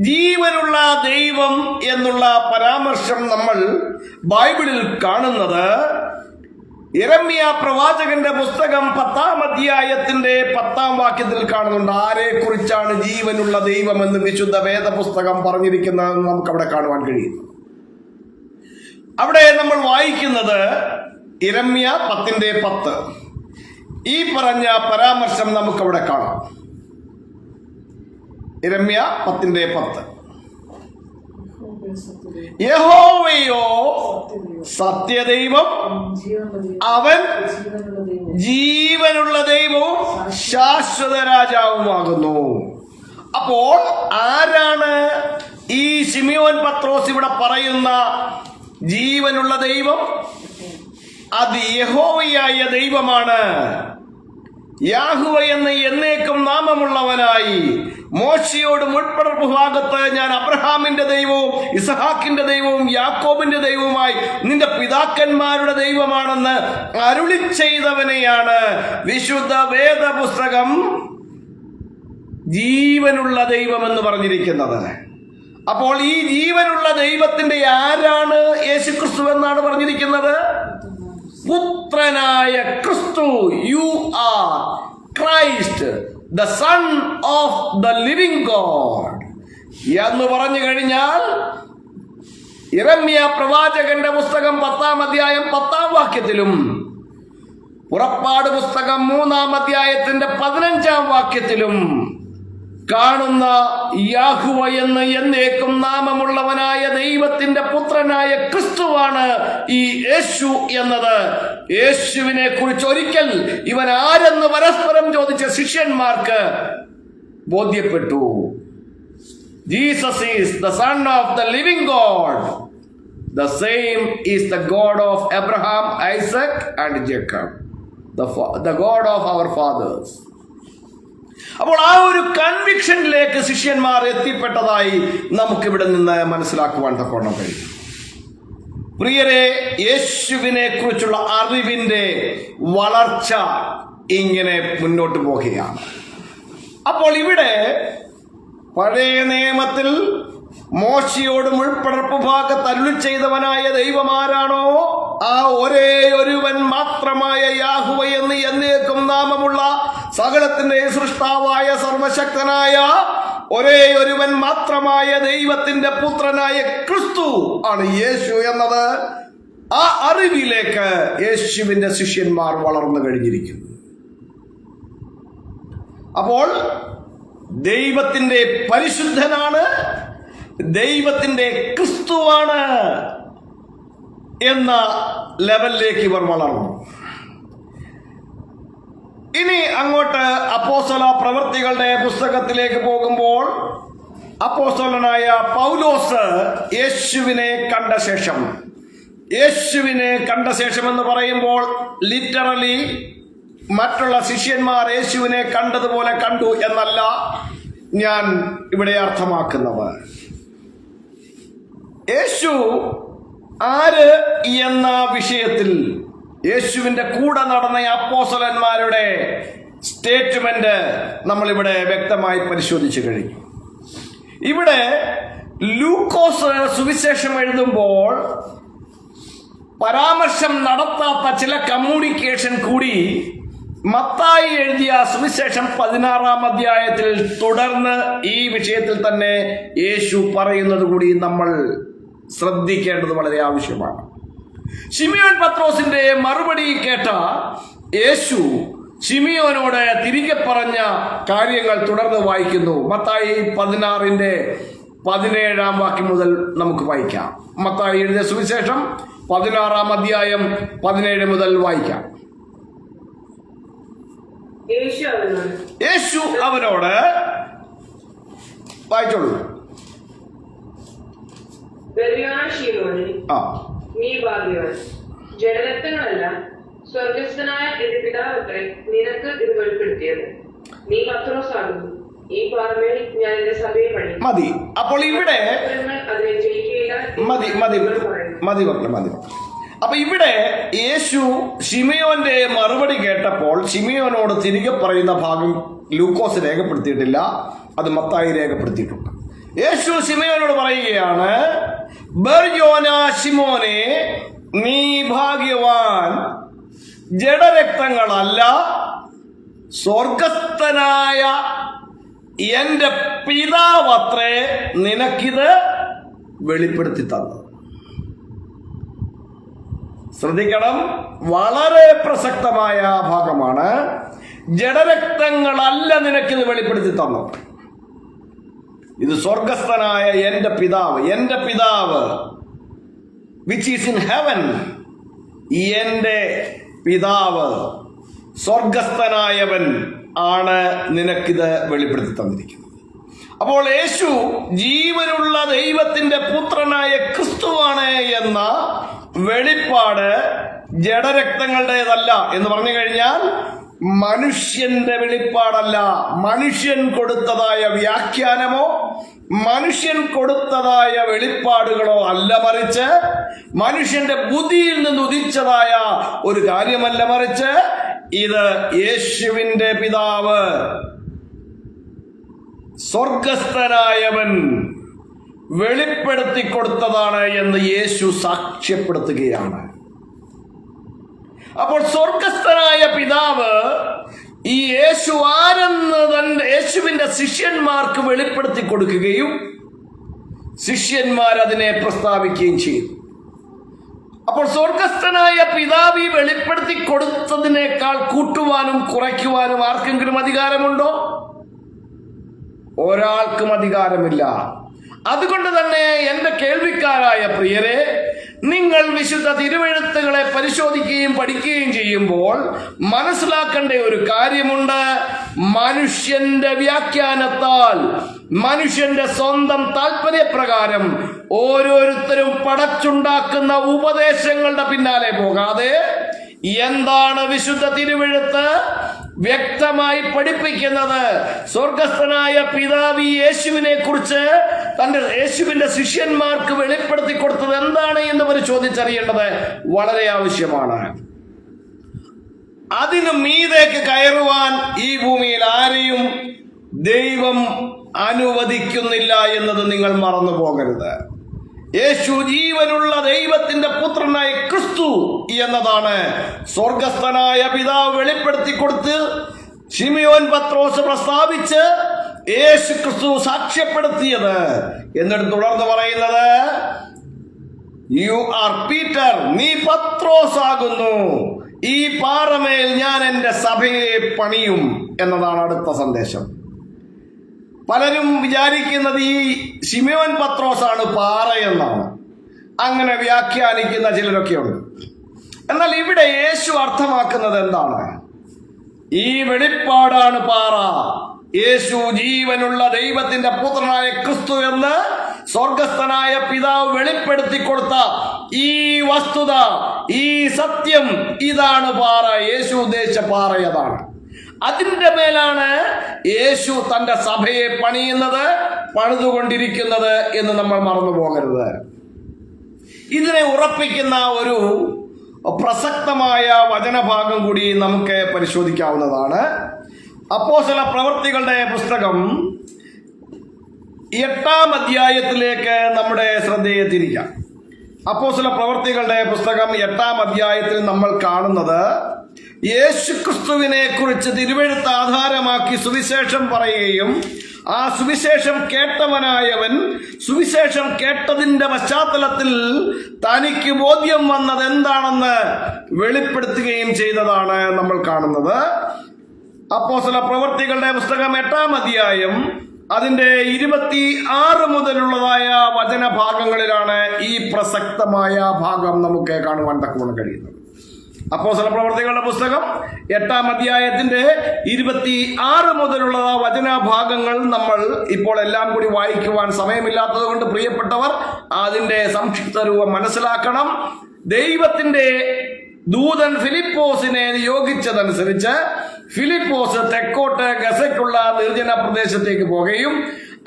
ജീവനുള്ള ദൈവം എന്നുള്ള പരാമർശം നമ്മൾ ബൈബിളിൽ കാണുന്നത് യിരെമ്യാ പ്രവാചകന്റെ പുസ്തകം 10-ാം അധ്യായത്തിന്റെ 10-ാം വാക്യത്തിൽ കാണുന്നുണ്ട്. ആരെ കുറിച്ചാണ് ജീവനുള്ള ദൈവം എന്ന് വിശുദ്ധ വേദപുസ്തകം പറഞ്ഞിരിക്കുന്നതെന്ന് നമുക്ക് അവിടെ കാണുവാൻ കഴിയും. അവിടെ നമ്മൾ വായിക്കുന്നത് യിരെമ്യാ 10:10. ഈ പറഞ്ഞ പരാമർശം നമുക്കവിടെ കാണാം. യിരെമ്യാ 10:10. യഹോവയോ സത്യദൈവം, അവൻ ജീവനുള്ള ദൈവവും ശാശ്വത രാജാവുമാകുന്നു. അപ്പോൾ ആരാണ് ഈ ശിമയോൻ പത്രോസ് ഇവിടെ പറയുന്ന ജീവനുള്ള ദൈവം? അത് യഹോവയായ ദൈവമാണ്. യാഹുവ എന്ന് എന്നേക്കും നാമമുള്ളവനായി മോശയോട് മുൾപ്പടർപ്പ് ഭാഗത്ത് ഞാൻ അബ്രഹാമിന്റെ ദൈവവും ഇസഹാക്കിന്റെ ദൈവവും യാക്കോബിന്റെ ദൈവവുമായി നിന്റെ പിതാക്കന്മാരുടെ ദൈവമാണെന്ന് അരുളി ചെയ്തവനെയാണ് വിശുദ്ധ വേദപുസ്തകം ജീവനുള്ള ദൈവം എന്ന് പറഞ്ഞിരിക്കുന്നത്. അപ്പോൾ ഈ ജീവനുള്ള ദൈവത്തിന്റെ ആരാണ് യേശുക്രിസ്തു എന്നാണ് പറഞ്ഞിരിക്കുന്നത്? പുത്രനായ ക്രിസ്തു. You are Christ, the son of the living God എന്ന് പറഞ്ഞു കഴിഞ്ഞാൽ യിരെമ്യാ പ്രവാചകന്റെ പുസ്തകം 10-ാം അധ്യായം 10-ാം വാക്യത്തിലും പുറപ്പാട് പുസ്തകം 3-ാം അധ്യായത്തിന്റെ 15-ാം വാക്യത്തിലും കാണുന്ന യാഹുവ എന്ന് എന്നേക്കും നാമമുള്ളവനായ ദൈവത്തിന്റെ പുത്രനായ ക്രിസ്തുവാണ് ഈ യേശു എന്നത്. യേശുവിനെ കുറിച്ച് ഒരിക്കൽ ഇവൻ ആരെന്ന് പരസ്പരം ചോദിച്ച ശിഷ്യന്മാർക്ക് ബോധ്യപ്പെട്ടു. Jesus is the son of the living God. The same is the God of Abraham, Isaac and Jacob, the God of our fathers. അപ്പോൾ ആ ഒരു കൺവിക്ഷനിലേക്ക് ശിഷ്യന്മാർ എത്തിപ്പെട്ടതായി നമുക്കിവിടെ നിന്ന് മനസ്സിലാക്കുവാൻ തക്കോണം കഴിയും. പ്രിയരെ, യേശുവിനെ കുറിച്ചുള്ള അറിവിന്റെ വളർച്ച ഇങ്ങനെ മുന്നോട്ട് പോകുകയാണ്. അപ്പോൾ ഇവിടെ പഴയ നിയമത്തിൽ മോശയോട് മുൾപ്പടർപ്പ് ഭാഗത്ത് അരുളി ചെയ്തവനായ ദൈവമാരാണോ ആ ഒരേ ഒരുവൻ മാത്രമായ യാഹുവ എന്ന് എന്നേക്കും നാമമുള്ള സകലത്തിന്റെ സൃഷ്ടാവായ സർവശക്തനായ ഒരേ ഒരുവൻ മാത്രമായ ദൈവത്തിന്റെ പുത്രനായ ക്രിസ്തു ആണ് യേശു എന്നത്. ആ അറിവിലേക്ക് യേശുവിന്റെ ശിഷ്യന്മാർ വളർന്നു കഴിഞ്ഞിരിക്കുന്നു. അപ്പോൾ ദൈവത്തിന്റെ പരിശുദ്ധനാണ്, ദൈവത്തിന്റെ ക്രിസ്തുവാണ് എന്ന ലെവലിലേക്ക് ഇവർ വളർന്നു. ഇനി അങ്ങോട്ട് അപ്പോസ്തല പ്രവൃത്തികളുടെ പുസ്തകത്തിലേക്ക് പോകുമ്പോൾ അപ്പോസ്തലനായ പൗലോസ് യേശുവിനെ കണ്ട ശേഷം എന്ന് പറയുമ്പോൾ ലിറ്ററലി മറ്റുള്ള ശിഷ്യന്മാർ യേശുവിനെ കണ്ടതുപോലെ കണ്ടു എന്നല്ല ഞാൻ ഇവിടെ അർത്ഥമാക്കുന്നത്. യേശു ആര് എന്ന വിഷയത്തിൽ യേശുവിന്റെ കൂടെ നടന്ന അപ്പോസ്തലന്മാരുടെ സ്റ്റേറ്റ്മെന്റ് നമ്മളിവിടെ വ്യക്തമായി പരിശോധിച്ചു കഴിഞ്ഞു. ഇവിടെ ലൂക്കോസ് സുവിശേഷം എഴുതുമ്പോൾ പരാമർശം നടത്താത്ത ചില കമ്മ്യൂണിക്കേഷൻ കൂടി മത്തായി എഴുതിയ സുവിശേഷം 16-ാം അധ്യായത്തിൽ തുടർന്ന് ഈ വിഷയത്തിൽ തന്നെ യേശു പറയുന്നത് കൂടി നമ്മൾ ശ്രദ്ധിക്കേണ്ടത് വളരെ ആവശ്യമാണ്. ശിമിയോൻ പത്രോസിന്റെ മറുപടി കേട്ട യേശു ശിമിയോനോട് തിരികെ പറഞ്ഞ കാര്യങ്ങൾ തുടർന്ന് വായിക്കുന്നു. മത്തായി 16-ന്റെ 17-ാം വാക്യം മുതൽ നമുക്ക് വായിക്കാം. മത്തായി എഴുതിയ സുവിശേഷം 16-ാം അധ്യായം 17 മുതൽ വായിക്കാം. യേശു അവനോട് വായിച്ചോളൂ. നീ ഭാഗ്യവാൻ, ജഡരക്തങ്ങളല്ല സ്വർഗസ്ഥനായ എന്റെ പിതാവത്രേ നിനക്ക് ഇത് വെളിപ്പെടുത്തിയത്. നീ പത്രോസാകുന്നു, ഈ പാറമേൽ ഞാൻ എന്റെ സഭയെ പണി. മതി. അപ്പോൾ ഇവിടെ അതിനെ ജയിക്കുകയില്ല. മതി. അപ്പൊ ഇവിടെ യേശു ശിമിയോന്റെ മറുപടി കേട്ടപ്പോൾ ശിമിയോനോട് തിരികെ പറയുന്ന ഭാഗം ലൂക്കോസ് രേഖപ്പെടുത്തിയിട്ടില്ല, അത് മത്തായി രേഖപ്പെടുത്തിയിട്ടുണ്ട്. യേശു ശിമിയോനോട് പറയുകയാണ്, ബർയോന ശിമോനെ, നീ ഭാഗ്യവാൻ, ജഡരക്തങ്ങളല്ല സ്വർഗസ്ഥനായ എന്റെ പിതാവത്രേ നിനക്കിത് വെളിപ്പെടുത്തി തന്നത്. ശ്രദ്ധിക്കണം, വളരെ പ്രസക്തമായ ഭാഗമാണ്. ജഡരക്തങ്ങളല്ല നിനക്കിത് വെളിപ്പെടുത്തി തന്നത്, ഇത് സ്വർഗസ്ഥനായ എന്റെ പിതാവ് വിച്ച് ഈസ് ഇൻ ഹെവൻ, എന്റെ പിതാവ് സ്വർഗസ്ഥനായവൻ ആണ് നിനക്കിത് വെളിപ്പെടുത്തി തന്നിരിക്കുന്നത്. അപ്പോൾ യേശു ജീവനുള്ള ദൈവത്തിന്റെ പുത്രനായ ക്രിസ്തുവാണ് എന്ന വെളിപ്പാട് ജഡരക്തങ്ങളുടേതല്ല എന്ന് പറഞ്ഞു കഴിഞ്ഞാൽ മനുഷ്യന്റെ വെളിപ്പാടല്ല, മനുഷ്യൻ കൊടുത്തതായ വ്യാഖ്യാനമോ മനുഷ്യൻ കൊടുത്തതായ വെളിപ്പാടുകളോ അല്ല, മറിച്ച് മനുഷ്യന്റെ ബുദ്ധിയിൽ നിന്ന് ഉദിച്ചതായ ഒരു കാര്യമല്ല, മറിച്ച് ഇത് യേശുവിന്റെ പിതാവ് സ്വർഗസ്ഥനായവൻ വെളിപ്പെടുത്തി കൊടുത്തതാണ് എന്ന് യേശു സാക്ഷ്യപ്പെടുത്തുകയാണ്. അപ്പോൾ സ്വർഗസ്ഥനായ പിതാവ് ഈ യേശു ആരെന്ന് തന്നെ യേശുവിന്റെ ശിഷ്യന്മാർക്ക് വെളിപ്പെടുത്തി കൊടുക്കുകയും ശിഷ്യന്മാർ അതിനെ പ്രസ്താവിക്കുകയും ചെയ്തു. അപ്പോൾ സ്വർഗസ്ഥനായ പിതാവ് ഈ വെളിപ്പെടുത്തി കൊടുത്തതിനേക്കാൾ കൂട്ടുവാനും കുറയ്ക്കുവാനും ആർക്കെങ്കിലും അധികാരമുണ്ടോ? ഒരാൾക്കും അധികാരമില്ല. അതുകൊണ്ട് തന്നെ എന്റെ കേൾവിക്കാരായ പ്രിയരെ, നിങ്ങൾ വിശുദ്ധ തിരുവെഴുത്തുകളെ പരിശോധിക്കുകയും പഠിക്കുകയും ചെയ്യുമ്പോൾ മനസ്സിലാക്കേണ്ട ഒരു കാര്യമുണ്ട്. മനുഷ്യന്റെ വ്യാഖ്യാനത്താൽ, മനുഷ്യന്റെ സ്വന്തം താല്പര്യപ്രകാരം ഓരോരുത്തരും പടച്ചുണ്ടാക്കുന്ന ഉപദേശങ്ങളുടെ പിന്നാലെ പോകാതെ എന്താണ് വിശുദ്ധ തിരുവെഴുത്ത് വ്യക്തമായി പഠിപ്പിക്കുന്നത്, സ്വർഗസ്ഥനായ പിതാവ് യേശുവിനെ കുറിച്ച് യേശുവിന്റെ ശിഷ്യന്മാർക്ക് വെളിപ്പെടുത്തി കൊടുത്തത് എന്താണ് എന്ന് പരിശോധിച്ചറിയേണ്ടത് വളരെ ആവശ്യമാണ്. അതിനു മീതേക്ക് കയറുവാൻ ഈ ഭൂമിയിൽ ആരെയും ദൈവം അനുവദിക്കുന്നില്ല എന്നത് നിങ്ങൾ മറന്നു പോകരുത്. യേശു ജീവനുള്ള ദൈവത്തിന്റെ പുത്രനായ ക്രിസ്തു എന്നതാണ് സ്വർഗസ്ഥനായ പിതാവ് വെളിപ്പെടുത്തി കൊടുത്ത് ശിമിയോൻ പത്രോസ് പ്രസ്താവിച്ച് യേശു ക്രിസ്തു സാക്ഷ്യപ്പെടുത്തിയത്. എന്നിട്ട് തുടർന്ന് പറയുന്നത്, യു ആർ പീറ്റർ, നീ പത്രോസ് ആകുന്നു, ഈ പാറമേൽ ഞാൻ എന്റെ സഭയെ പണിയും എന്നതാണ് അടുത്ത സന്ദേശം. പലരും വിചാരിക്കുന്നത് ഈ ശിമിയോൻ പത്രോസാണ് പാറ എന്നാണ്, അങ്ങനെ വ്യാഖ്യാനിക്കുന്ന ചിലരൊക്കെയുണ്ട്. എന്നാൽ ഇവിടെ യേശു അർത്ഥമാക്കുന്നത് എന്താണ്? ഈ വെളിപ്പാടാണ് പാറ. യേശു ജീവനുള്ള ദൈവത്തിന്റെ പുത്രനായ ക്രിസ്തു എന്ന് സ്വർഗസ്ഥനായ പിതാവ് വെളിപ്പെടുത്തി കൊടുത്ത ഈ വസ്തുത, ഈ സത്യം, ഇതാണ് പാറ. യേശു ഉദ്ദേശിച്ച പാറ അതാണ്. അതിന്റെ മേലാണ് യേശു തന്റെ സഭയെ പണിയുന്നത്, പണിതുകൊണ്ടിരിക്കുന്നത് എന്ന് നമ്മൾ മറന്നു പോകരുത്. ഇതിനെ ഉറപ്പിക്കുന്ന ഒരു പ്രസക്തമായ വചനഭാഗം കൂടി നമുക്ക് പരിശോധിക്കാവുന്നതാണ്. അപ്പോസ്തല പ്രവൃത്തികളുടെ പുസ്തകം 8-ാം അധ്യായത്തിലേക്ക് നമ്മുടെ ശ്രദ്ധയെ തിരിക്കാം. അപ്പോസ്തല പ്രവൃത്തികളുടെ പുസ്തകം 8-ാം അധ്യായത്തിൽ നമ്മൾ കാണുന്നത് യേശുക്രിസ്തുവിനെ കുറിച്ച് തിരുവെഴുത്ത് ആധാരമാക്കി സുവിശേഷം പറയുകയും ആ സുവിശേഷം കേട്ടവനായവൻ സുവിശേഷം കേട്ടതിന്റെ പശ്ചാത്തലത്തിൽ തനിക്ക് ബോധ്യം വന്നത് എന്താണെന്ന് വെളിപ്പെടുത്തുകയും ചെയ്തതാണ് നമ്മൾ കാണുന്നത്. അപ്പോസ്തല പ്രവൃത്തികളുടെ പുസ്തകം 8-ാം അധ്യായം അതിന്റെ 26 മുതലുള്ളതായ വചനഭാഗങ്ങളിലാണ് ഈ പ്രസക്തമായ ഭാഗം നമുക്ക് കാണുവാൻ തക്കവണ്ണം കഴിയുന്നത്. അപ്പോസ്തല പ്രവൃത്തികളുടെ പുസ്തകം 8-ാം അധ്യായത്തിന്റെ 26 മുതലുള്ള വചനഭാഗങ്ങൾ നമ്മൾ ഇപ്പോൾ എല്ലാം കൂടി വായിക്കുവാൻ സമയമില്ലാത്തത് കൊണ്ട് പ്രിയപ്പെട്ടവർ അതിന്റെ സംക്ഷിപ്ത രൂപം മനസ്സിലാക്കണം. ദൈവത്തിന്റെ ദൂതൻ ഫിലിപ്പോസിനെ നിയോഗിച്ചതനുസരിച്ച് ഫിലിപ്പോസ് തെക്കോട്ട് ഗസയ്ക്കുള്ള നിർജ്ജന പ്രദേശത്തേക്ക് പോകുകയും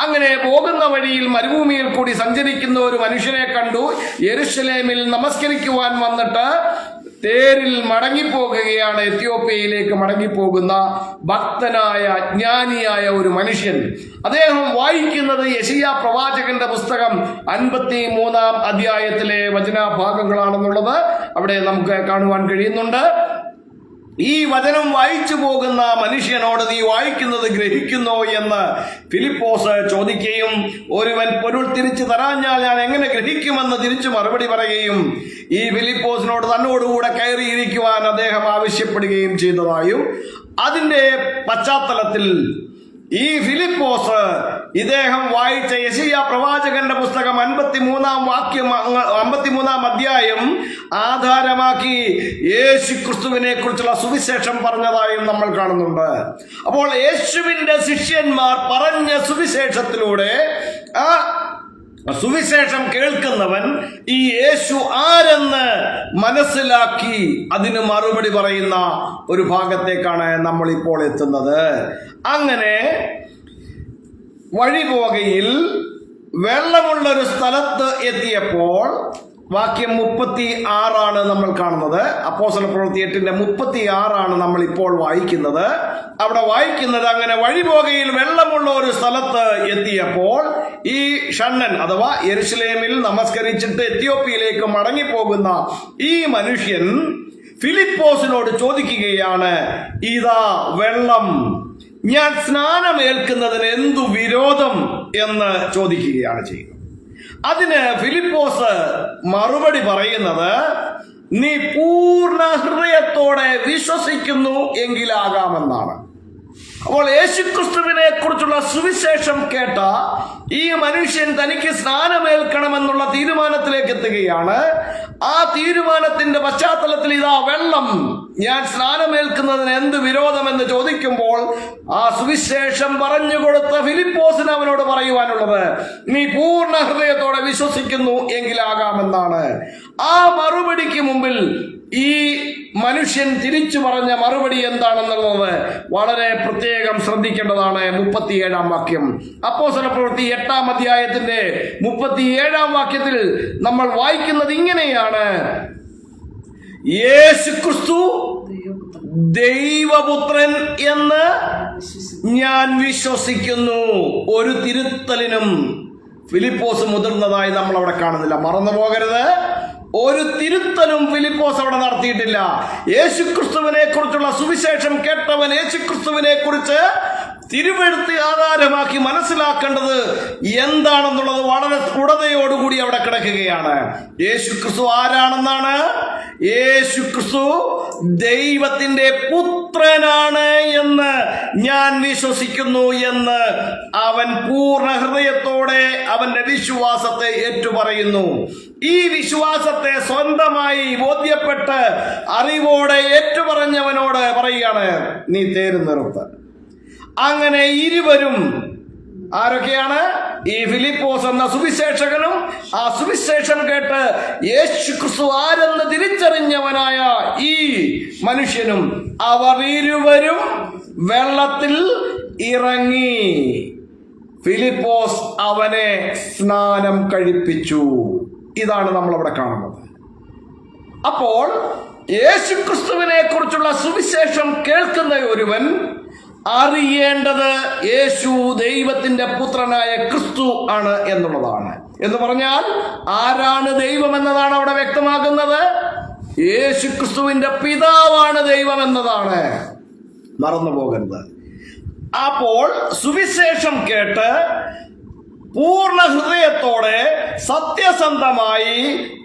അങ്ങനെ പോകുന്ന വഴിയിൽ മരുഭൂമിയിൽ കൂടി സഞ്ചരിക്കുന്ന ഒരു മനുഷ്യനെ കണ്ടു. യെരുശലേമിൽ നമസ്കരിക്കുവാൻ വന്നിട്ട് തേരിൽ മടങ്ങിപ്പോകുകയാണ്. എത്യോപ്യയിലേക്ക് മടങ്ങിപ്പോകുന്ന ഭക്തനായ ജ്ഞാനിയായ ഒരു മനുഷ്യൻ. അദ്ദേഹം വായിക്കുന്നത് യെശയ്യാ പ്രവാചകന്റെ പുസ്തകം 53-ാം അധ്യായത്തിലെ വചനഭാഗങ്ങളാണെന്നുള്ളത് അവിടെ നമുക്ക് കാണുവാൻ കഴിയുന്നുണ്ട്. ഈ വചനം വായിച്ചു പോകുന്ന മനുഷ്യനോട് നീ വായിക്കുന്നത് ഗ്രഹിക്കുന്നോ എന്ന് ഫിലിപ്പോസ് ചോദിക്കുകയും ഒരുവൻ പൊരുൾ തിരിച്ചു തരാഞ്ഞാൽ ഞാൻ എങ്ങനെ ഗ്രഹിക്കുമെന്ന് തിരിച്ചു മറുപടി പറയുകയും ഈ ഫിലിപ്പോസിനോട് തന്നോടുകൂടെ കയറിയിരിക്കുവാൻ അദ്ദേഹം ആവശ്യപ്പെടുകയും ചെയ്തതായും അതിന്റെ പശ്ചാത്തലത്തിൽ ഈ ഫിലിപ്പോസ് ഇദ്ദേഹം വായിച്ച യെശയ്യാ പ്രവാചകന്റെ പുസ്തകം 53-ാം അധ്യായം ആധാരമാക്കി യേശുക്രിസ്തുവിനെ കുറിച്ചുള്ള സുവിശേഷം പറഞ്ഞതായും നമ്മൾ കാണുന്നുണ്ട്. അപ്പോൾ യേശുവിന്റെ ശിഷ്യന്മാർ പറഞ്ഞ സുവിശേഷത്തിലൂടെ ആ സുവിശേഷം കേൾക്കുന്നവൻ ഈ യേശു ആരെന്ന് മനസ്സിലാക്കി അതിന് മറുപടി പറയുന്ന ഒരു ഭാഗത്തേക്കാണ് നമ്മൾ ഇപ്പോൾ എത്തുന്നത്. അങ്ങനെ വഴിപോകയിൽ വെള്ളമുള്ളൊരു സ്ഥലത്ത് എത്തിയപ്പോൾ വാക്യം 36 നമ്മൾ കാണുന്നത്. അപ്പോസ്തല പ്രവൃത്തി 8-ന്റെ 36 നമ്മൾ ഇപ്പോൾ വായിക്കുന്നത്. അവിടെ വായിക്കുന്നത് അങ്ങനെ വഴിപോകയിൽ വെള്ളമുള്ള ഒരു സ്ഥലത്ത് എത്തിയപ്പോൾ ഈ ഷണ്ണൻ അഥവാ യെരുശലേമിൽ നമസ്കരിച്ചിട്ട് എത്യോപ്യയിലേക്ക് മടങ്ങിപ്പോകുന്ന ഈ മനുഷ്യൻ ഫിലിപ്പോസിനോട് ചോദിക്കുകയാണ്, ഇതാ വെള്ളം, ഞാൻ സ്നാനമേൽക്കുന്നതിന് എന്തു വിരോധം എന്ന് ചോദിക്കുകയാണ് ചെയ്യുന്നത്. അതിന് ഫിലിപ്പോസ് മറുപടി പറയുന്നത്, നീ പൂർണ്ണ ഹൃദയത്തോടെ വിശ്വസിക്കുന്നു എങ്കിലാകാമെന്നാണ്. അപ്പോൾ യേശുക്രിസ്തുവിനെ കുറിച്ചുള്ള സുവിശേഷം കേട്ട ഈ മനുഷ്യൻ തനിക്ക് സ്നാനമേൽക്കണമെന്നുള്ള തീരുമാനത്തിലേക്ക് എത്തുകയാണ്. ആ തീരുമാനത്തിന്റെ പശ്ചാത്തലത്തിൽ ഇതാ വെള്ളം, ഞാൻ സ്നാനമേൽക്കുന്നതിന് എന്ത് വിരോധമെന്ന് ചോദിക്കുമ്പോൾ ആ സുവിശേഷം പറഞ്ഞു കൊടുത്ത ഫിലിപ്പോസിന് അവനോട് പറയുവാനുള്ളത്, നീ പൂർണ്ണ ഹൃദയത്തോടെ വിശ്വസിക്കുന്നു എങ്കിലാകാമെന്നാണ്. ആ മറുപടിക്ക് മുമ്പിൽ ഈ മനുഷ്യൻ തിരിച്ചു പറഞ്ഞ മറുപടി എന്താണെന്നുള്ളത് വളരെ പ്രത്യേകം ശ്രദ്ധിക്കേണ്ടതാണ്. 37-ാം വാക്യം, അപ്പോസ്തല പ്രവൃത്തി 8-ാം അധ്യായത്തിന്റെ 37-ാം വാക്യത്തിൽ നമ്മൾ വായിക്കുന്നത് ഇങ്ങനെയാണ്, യേശുക്രിസ്തു ദൈവപുത്രൻ എന്ന് ഞാൻ വിശ്വസിക്കുന്നു. ഒരു തിരുത്തലിനും ഫിലിപ്പോസ് മുതിർന്നതായി നമ്മൾ അവിടെ കാണുന്നില്ല. മറന്നു പോകരുത്, ഒരു തിരുത്തലും ഫിലിപ്പോസ് അവിടെ നടത്തിയിട്ടില്ല. യേശുക്രിസ്തുവിനെ കുറിച്ചുള്ള സുവിശേഷം കേട്ടവൻ യേശുക്രിസ്തുവിനെ കുറിച്ച് തിരുവെഴുത്ത് ആധാരമാക്കി മനസ്സിലാക്കേണ്ടത് എന്താണെന്നുള്ളത് വളരെ സ്ഫുടതയോടുകൂടി അവിടെ കിടക്കുകയാണ്. യേശുക്രിസ്തു ആരാണെന്നാണ്? യേശുക്രിസ്തു ദൈവത്തിന്റെ പുത്രനാണ് എന്ന് ഞാൻ വിശ്വസിക്കുന്നു എന്ന് അവൻ പൂർണ്ണ ഹൃദയത്തോടെ അവന്റെ വിശ്വാസത്തെ ഏറ്റുപറയുന്നു. ഈ വിശ്വാസത്തെ സ്വന്തമായി ബോധ്യപ്പെട്ട് അറിവോടെ ഏറ്റുപറഞ്ഞവനോട് പറയുകയാണ്, നീ തേര് നിർത്ത്. അങ്ങനെ ഇരുവരും ആരൊക്കെയാണ്? ഈ ഫിലിപ്പോസ് എന്ന സുവിശേഷകനും ആ സുവിശേഷം കേട്ട് യേശുക്രിസ്തു ആരെന്ന് തിരിച്ചറിഞ്ഞവനായ ഈ മനുഷ്യനും, അവർ ഇരുവരും വെള്ളത്തിൽ ഇറങ്ങി ഫിലിപ്പോസ് അവനെ സ്നാനം കഴിപ്പിച്ചു. ഇതാണ് നമ്മളവിടെ കാണുന്നത്. അപ്പോൾ യേശുക്രിസ്തുവിനെ കുറിച്ചുള്ള സുവിശേഷം കേൾക്കുന്ന ഒരുവൻ അറിയേണ്ടത് യേശു ദൈവത്തിന്റെ പുത്രനായ ക്രിസ്തു ആണ് എന്നുള്ളതാണ്. എന്ന് പറഞ്ഞാൽ ആരാണ് ദൈവം എന്നതാണ് അവിടെ വ്യക്തമാക്കുന്നത്. യേശുക്രിസ്തുവിന്റെ പിതാവാണ് ദൈവം എന്നതാണ്, മറന്നു പോകരുത്. അപ്പോൾ സുവിശേഷം കേട്ട് പൂർണ്ണ ഹൃദയത്തോടെ സത്യസന്ധമായി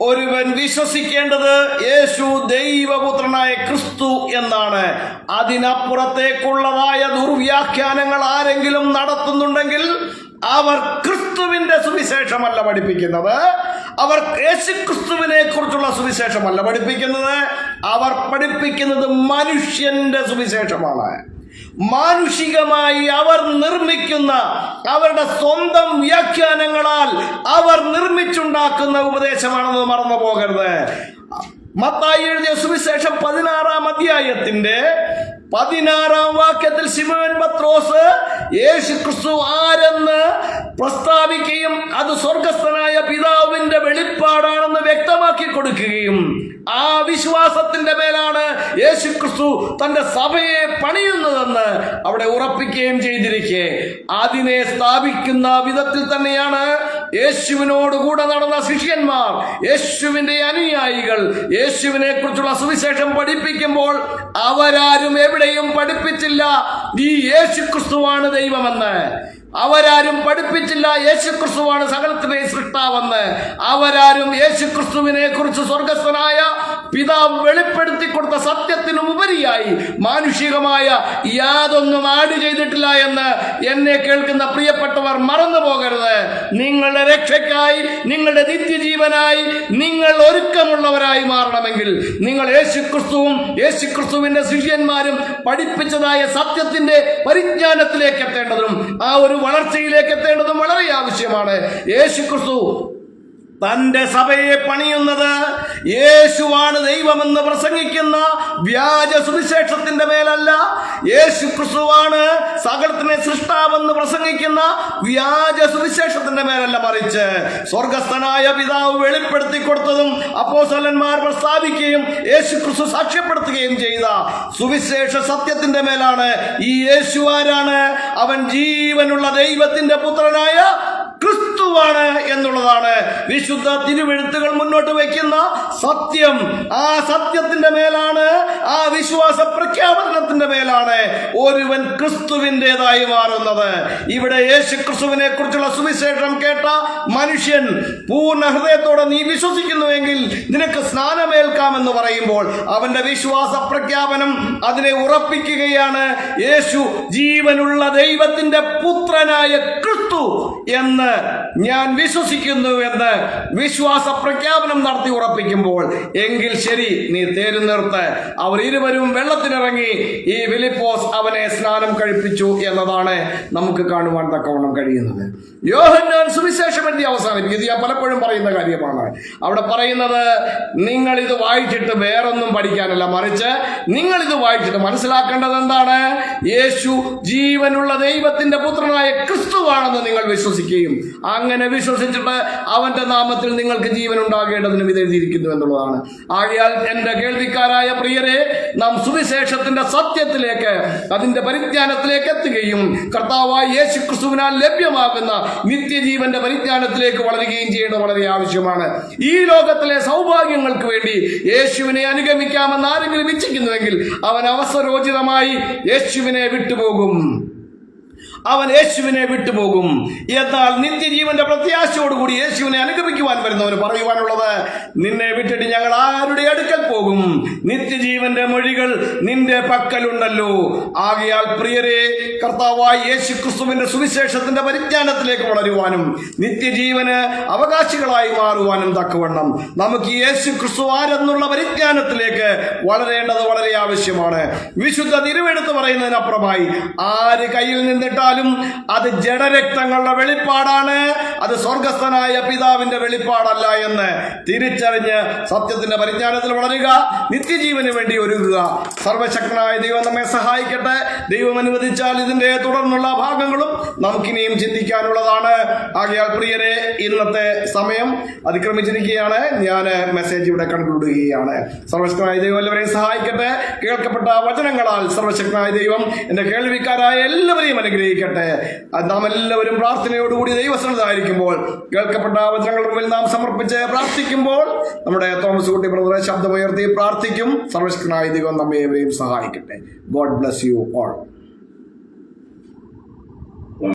ഒരുവൻ വിശ്വസിക്കേണ്ടത് യേശു ദൈവപുത്രനായ ക്രിസ്തു എന്നാണ്. അതിനപ്പുറത്തേക്കുള്ളതായ ദുർവ്യാഖ്യാനങ്ങൾ ആരെങ്കിലും നടത്തുന്നുണ്ടെങ്കിൽ അവർ ക്രിസ്തുവിന്റെ സുവിശേഷമല്ല പഠിപ്പിക്കുന്നത്, അവർ യേശുക്രിസ്തുവിനെ കുറിച്ചുള്ള സുവിശേഷമല്ല പഠിപ്പിക്കുന്നത്, അവർ പഠിപ്പിക്കുന്നത് മനുഷ്യന്റെ സുവിശേഷമാണ്. മാനുഷികമായി അവർ നിർമ്മിക്കുന്ന അവരുടെ സ്വന്തം വ്യാഖ്യാനങ്ങളാൽ അവർ നിർമ്മിച്ചുണ്ടാക്കുന്ന ഉപദേശമാണെന്ന് മറന്നു പോകരുത്. മത്തായി എഴുതിയ സുവിശേഷം 16-ാം അധ്യായത്തിന്റെ 16-ാം വാക്യത്തിൽ ശിമോൻ പത്രോസ് യേശുക്രിസ്തു ആരെന്ന് പ്രസ്താവിക്കുകയും അത് സ്വർഗസ്ഥനായ പിതാവിന്റെ വെളിപ്പാടാണെന്ന് വ്യക്തമാക്കി കൊടുക്കുകയും ആ വിശ്വാസത്തിന്റെ മേലാണ് യേശുക്രിസ്തു തന്റെ സഭയെ പണിയുന്നതെന്ന് അവിടെ ഉറപ്പിക്കുകയും ചെയ്തിരിക്കെ അതിനെ സ്ഥാപിക്കുന്ന വിധത്തിൽ തന്നെയാണ് യേശുവിനോട് കൂടെ നടന്ന ശിഷ്യന്മാർ, യേശുവിന്റെ അനുയായികൾ യേശുവിനെ കുറിച്ചുള്ള സുവിശേഷം പഠിപ്പിക്കുമ്പോൾ അവരാരും എവിടെയും പഠിപ്പിച്ചില്ല ഈ യേശുക്രിസ്തുവാണ് ദൈവമെന്ന്. അവരാരും പഠിപ്പിച്ചില്ല യേശുക്രിസ്തുവാണ് സകലത്തിന്റെ സൃഷ്ടാവെന്ന്. അവരാരും യേശുക്രിസ്തുവിനെ കുറിച്ച് സ്വർഗസ്ഥനായ പിതാവ് വെളിപ്പെടുത്തി കൊടുത്ത സത്യത്തിനും ഉപരിയായി മാനുഷികമായ യാതൊന്നും ആഡ് ചെയ്തിട്ടില്ല എന്ന് എന്നെ കേൾക്കുന്ന പ്രിയപ്പെട്ടവർ മറന്നു പോകരുത്. നിങ്ങളുടെ രക്ഷയ്ക്കായി, നിങ്ങളുടെ നിത്യജീവനായി നിങ്ങൾ ഒരുക്കമുള്ളവരായി മാറണമെങ്കിൽ നിങ്ങൾ യേശുക്രിസ്തുവും യേശുക്രിസ്തുവിന്റെ ശിഷ്യന്മാരും പഠിപ്പിച്ചതായ സത്യത്തിന്റെ പരിജ്ഞാനത്തിലേക്ക് എത്തേണ്ടതും ആ ഒരു വളർച്ചയിലേക്ക് എത്തേണ്ടതും വളരെ ആവശ്യമാണ്. യേശുക്രിസ്തു തന്റെ സഭയെ പണിയുന്നത് യേശുവാണ് ദൈവമെന്ന് പ്രസംഗിക്കുന്ന വ്യാജ സുവിശേഷത്തിന്റെ മേലല്ല, യേശുക്രിസ്തുവാണ് സകലത്തിനെ സൃഷ്ടാവെന്ന് പ്രസംഗിക്കുന്ന വ്യാജ സുവിശേഷത്തിന്റെ മേലല്ല, മറിച്ച് സ്വർഗസ്ഥനായ പിതാവ് വെളിപ്പെടുത്തി കൊടുത്തതും അപ്പോസ്തലന്മാർ പ്രസ്താവിക്കുകയും യേശുക്രിസ്തു സാക്ഷ്യപ്പെടുത്തുകയും ചെയ്ത സുവിശേഷ സത്യത്തിന്റെ മേലാണ്. ഈ യേശു ആരാണ്? അവൻ ജീവനുള്ള ദൈവത്തിന്റെ പുത്രനായ ക്രിസ്തുവാണ് എന്നുള്ളതാണ് വിശുദ്ധ തിരുവെഴുത്തുകൾ മുന്നോട്ട് വയ്ക്കുന്ന സത്യം. ആ സത്യത്തിന്റെ മേലാണ്, ആ വിശ്വാസ പ്രഖ്യാപനത്തിന്റെ മേലാണ് ഒരുവൻ ക്രിസ്തുവിൻ്റെതായി മാറുന്നത്. ഇവിടെ യേശു ക്രിസ്തുവിനെ കുറിച്ചുള്ള സുവിശേഷം കേട്ട മനുഷ്യൻ പൂർണ്ണ ഹൃദയത്തോടെ നീ വിശ്വസിക്കുന്നുവെങ്കിൽ നിനക്ക് സ്നാനമേൽക്കാമെന്ന് പറയുമ്പോൾ അവന്റെ വിശ്വാസ പ്രഖ്യാപനം അതിനെ ഉറപ്പിക്കുകയാണ്. യേശു ജീവനുള്ള ദൈവത്തിന്റെ പുത്രനായ ക്രിസ്തു എന്ന് ഞാൻ വിശ്വസിക്കുന്നു എന്ന് വിശ്വാസ പ്രഖ്യാപനം നടത്തി ഉറപ്പിക്കുമ്പോൾ എങ്കിൽ ശരി, നീ തേര് നിർത്ത്. അവർ ഇരുവരും വെള്ളത്തിനിറങ്ങി ഈ ഫിലിപ്പോസ് അവനെ സ്നാനം കഴിപ്പിച്ചു എന്നതാണ് നമുക്ക് കാണുവാൻ തക്കവണ്ണം കഴിയുന്നത്. യോഹന്നാൻ സുവിശേഷം എഴുതി അവസാനിപ്പിക്കും. ഇത് ഞാൻ പലപ്പോഴും പറയുന്ന കാര്യമാണ്. അവിടെ പറയുന്നത് നിങ്ങൾ ഇത് വായിച്ചിട്ട് വേറൊന്നും പഠിക്കാനല്ല, മറിച്ച് നിങ്ങൾ ഇത് വായിച്ചിട്ട് മനസ്സിലാക്കേണ്ടത് എന്താണ്? യേശു ജീവനുള്ള ദൈവത്തിന്റെ പുത്രനായ ക്രിസ്തുവാണെന്ന് നിങ്ങൾ വിശ്വസിക്കുകയും അങ്ങനെ വിശ്വസിച്ചിട്ട് അവന്റെ നാമത്തിൽ നിങ്ങൾക്ക് ജീവൻ ഉണ്ടാകേണ്ടതിനും ഇത് എഴുതിയിരിക്കുന്നു എന്നുള്ളതാണ്. ആകയാൽ എന്റെ കേൾവിക്കാരായ പ്രിയരെ, നാം സുവിശേഷത്തിന്റെ സത്യത്തിലേക്ക്, അതിന്റെ പരിജ്ഞാനത്തിലേക്ക് എത്തുകയും കർത്താവായ യേശു ക്രിസ്തുവിനാൽ ലഭ്യമാകുന്ന നിത്യജീവന്റെ പരിജ്ഞാനത്തിലേക്ക് വളരുകയും ചെയ്യേണ്ടത് വളരെ ആവശ്യമാണ്. ഈ ലോകത്തിലെ സൗഭാഗ്യങ്ങൾക്ക് വേണ്ടി യേശുവിനെ അനുഗമിക്കാമെന്ന് ആരെങ്കിലും ഇച്ഛിക്കുന്നുവെങ്കിൽ അവൻ അവസരോചിതമായി യേശുവിനെ വിട്ടുപോകും. എന്നാൽ നിത്യജീവന്റെ പ്രത്യാശയോടുകൂടി യേശുവിനെ അനുഗമിക്കുവാൻ വരുന്നവന് പറയുവാനുള്ളത്, നിന്നെ വിട്ടിട്ട് ഞങ്ങൾ ആരുടെ അടുക്കൽ പോകും? നിത്യജീവന്റെ മൊഴികൾ നിന്റെ പക്കലുണ്ടല്ലോ. ആകയാൽ പ്രിയരെ, കർത്താവായ യേശു ക്രിസ്തുവിന്റെ സുവിശേഷത്തിന്റെ പരിജ്ഞാനത്തിലേക്ക് വളരുവാനും നിത്യജീവന് അവകാശികളായി മാറുവാനും തക്കവണ്ണം നമുക്ക് യേശു ക്രിസ്തു ആരെന്നുള്ള പരിജ്ഞാനത്തിലേക്ക് വളരേണ്ടത് വളരെ ആവശ്യമാണ്. വിശുദ്ധ തിരുവെഴുത്ത് പറയുന്നതിനപ്പുറമായി ആര് കയ്യിൽ നിന്നിട്ടാൽ ശ്രദ്ധിച്ചാലും അത് ജഡരക്തങ്ങളുടെ വെളിപ്പാടാണ്, അത് സ്വർഗസ്ഥനായ പിതാവിന്റെ വെളിപ്പാടല്ല എന്ന് തിരിച്ചറിഞ്ഞ് സത്യത്തിന്റെ പരിജ്ഞാനത്തിൽ വളരുക, നിത്യജീവന് വേണ്ടി ഒരുങ്ങുക. സർവശക്തനായ ദൈവം നമ്മെ സഹായിക്കട്ടെ. ദൈവം അനുവദിച്ചാൽ ഇതിന്റെ തുടർന്നുള്ള ഭാഗങ്ങളും നമുക്കിനിയും ചിന്തിക്കാനുള്ളതാണ്. ആകയാൽ പ്രിയരെ, ഇന്നത്തെ സമയം അതിക്രമിച്ചിരിക്കുകയാണ്. ഞാൻ മെസ്സേജ് ഇവിടെ കൺക്ലൂഡ് ചെയ്യുകയാണ്. സർവശക്തനായ ദൈവം എല്ലാവരെയും സഹായിക്കട്ടെ. കേൾക്കപ്പെട്ട വചനങ്ങളാൽ സർവശക്തനായ ദൈവം എന്റെ കേൾവിക്കാരായ എല്ലാവരെയും അനുഗ്രഹിക്കട്ടെ. നാം എല്ലാവരും പ്രാർത്ഥനയോടുകൂടി ദൈവസന്നിധായിരിക്കുമ്പോൾ കേൾക്കപ്പെട്ട വചനങ്ങളുടെ മുമ്പിൽ നാം സമർപ്പിച്ച് പ്രാർത്ഥിക്കുമ്പോൾ നമ്മുടെ തോമസ് കുട്ടി ബ്രദറെ ശബ്ദമുയർത്തി പ്രാർത്ഥിക്കും. സർവശക്തനായ ദൈവം നമ്മെ ഏവരെയും സഹായിക്കട്ടെ. God bless you all.